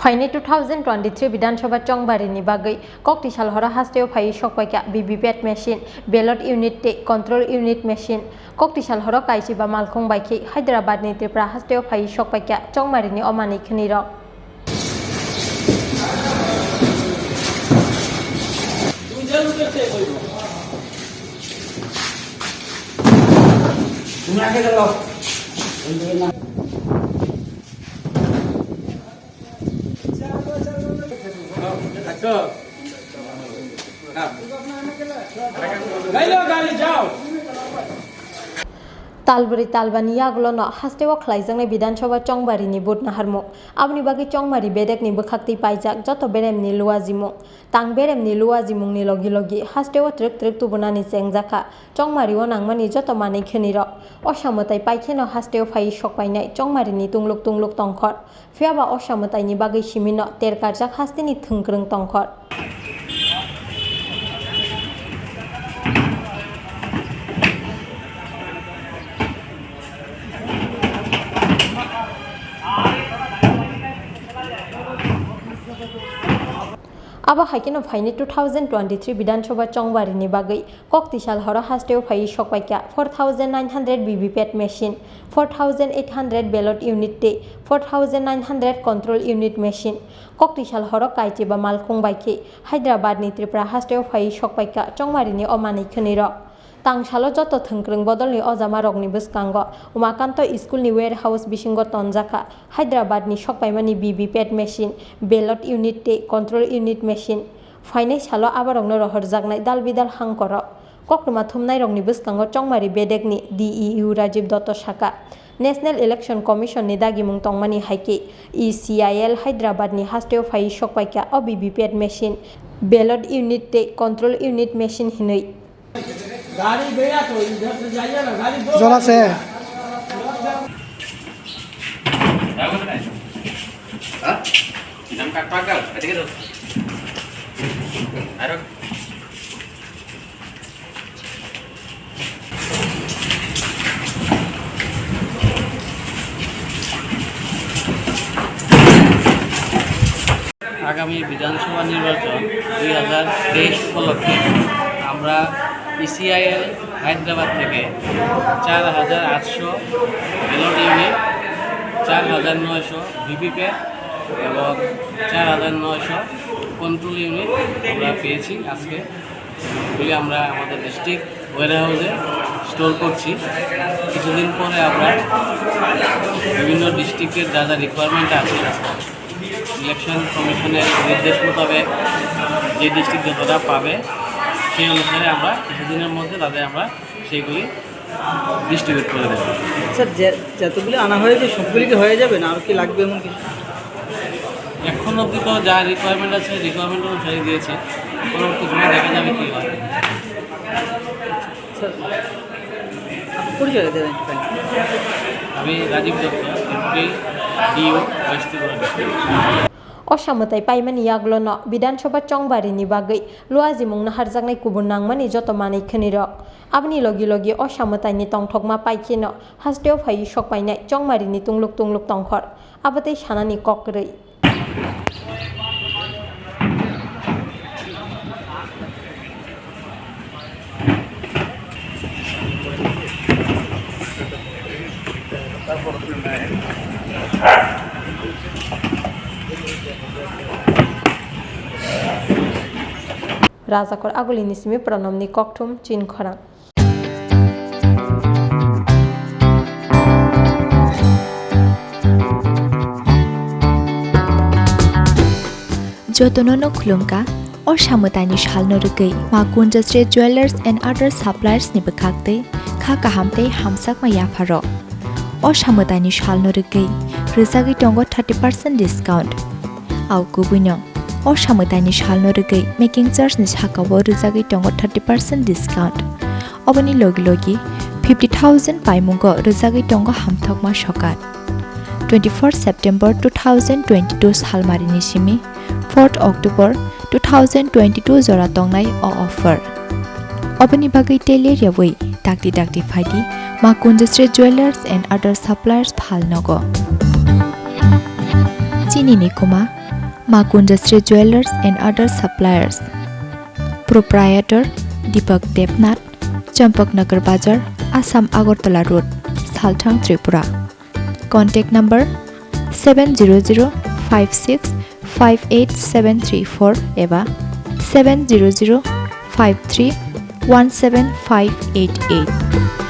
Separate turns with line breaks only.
Phaiwi 2023 Bidhan Sabha Chongbari ni bagwi kokti salhora Hasteo Phaiwi Sokphaikha VVPET machine Ballot unit control unit machine kokti salhora kaisi ba malkhung baikhi Hyderabad ni Tripura Hasteo Phaiwi Sokphaikha Chongbari ni omani khini rok Talburi talbani yaglono Hasteo khlaijang Bidhan Sabha Chongbari ni bud naharmu abni bagi Chongbari bedek ni bukhakti paijak joto berem ni luajimu tang berem ni luajimung ni logi Hasteo truk tubunani chengjaka Chongbari o nangmani joto mani khiniro osamutai paikheno Hasteo Phaiwi Sokphainai Chongbari ni tungluk tongkhor phiaba osamutai ni bagi simino terkarjak hastini thungkrung tongkhor Aba haikeno Phaiwi 2023 Bidhan Sabha Chongbari ni bagwi kokti salhora Hasteo Phaiwi Sokphaikha 4900 VVPET machine 4800 ballot unit 4900 control unit machine kokti salhora kaiti ba malkhung baikhi Hyderabad ni Tripura Hasteo Phaiwi Sokphaikha Chongbari ni omani khini tang salo joto thungkrung bodol ni ojama rokni bwskango umakanto school ni warehouse bisingo tonjaka Hyderabad ni Sokphaimani VVPET machine ballot unit control unit machine Phaiwi salo abarokno rohorjaknai dalbidal hangkoro kokruma thumnai rokni bwskango Chongbari bedekni DEU Rajiv Dotto Saka National Election Commission ni dagimung tongmani haike ECIL Hyderabad ni Hasteo Phaiwi Sokphaikha o VVPET machine ballot unit control unit machine hinui
गाड़ी गया तो इधर से जाइए ना गाड़ी दो
जोरा से
हाँ इधर काट पागल ऐसे क्या तो आरो आगामी विधानसभा निर्वाचन 2023 उपलक्षे আমরা ECIL হায়দ্রাবাদ থেকে 4800 ব্যালট ইউনিট 4900 ভিভিপ্যাট এবং 4900 কন্ট্রোল ইউনিট আমরা পেয়েছি আজকে এগুলি আমরা আমাদের ডিস্ট্রিক্ট ওয়্যারহাউসে স্টোর করছি কিছুদিন পরে আমরা বিভিন্ন ডিস্ট্রিক্টের যা যা রিকোয়ারমেন্ট আছে ইলেকশন কমিশনের নির্দেশ মোতাবেক যে ডিস্ট্রিক্ট যতটা পাবে সেই অনুসারে আমরা কিছুদিনের মধ্যে তাদের আমরা সেইগুলি ডিস্ট্রিবিউট করে দেবো
স্যার যতগুলি আনা হয়েছে সবগুলি কি হয়ে যাবে না আর কি লাগবে এমন কিছু
এখন অবধি তো যা রিকোয়ারমেন্ট আছে রিকোয়ারমেন্ট অনুসারে দিয়েছে পরবর্তী সময় দেখা যাবে কী হয়
স্যার পরিচয় দেবেন
আমি রাজীব দত্ত এমপি ডিও west Tripura
osamutai paimani yaglono Bidhan Sabha Chongbari ni bagwi luajimung naharjaknai kubun nangmani joto mani khini rok abni logi osamutai ni tongthokma paikhino Hasteo Phaiwi Sokphainai Chongbari ni tungluk tongkhor abatei sanani kokrui Rajakor agulini simi pronomni kokthum chin khorang
Jotonono khulumka or samutani shalno rugei makun State Jewelers and other suppliers ni bekhakte kha kahamte hamsak ma yafaro or samutani shalno rugei rizagi tongo 30% discount au kubunyong or samutani shalno rugei making charge ni hakawo rizagi tongo 30% discount obani logi 50,000 paimungo rizagi tongo hamthokma sokat 24 September 2022 salmarini simi 4 October 2022 jora tongnai o offer obani bagai tele yawai dakti phaidi makun State Jewelers and other suppliers phalnogo Chini ni kuma Makundastri Jewelers and Other Suppliers. Proprietor Deepak Devnath, Champaknagar Bazar, Assam Agartala Road, Salthang, Tripura. Contact number 70056587734 eva 70053175588.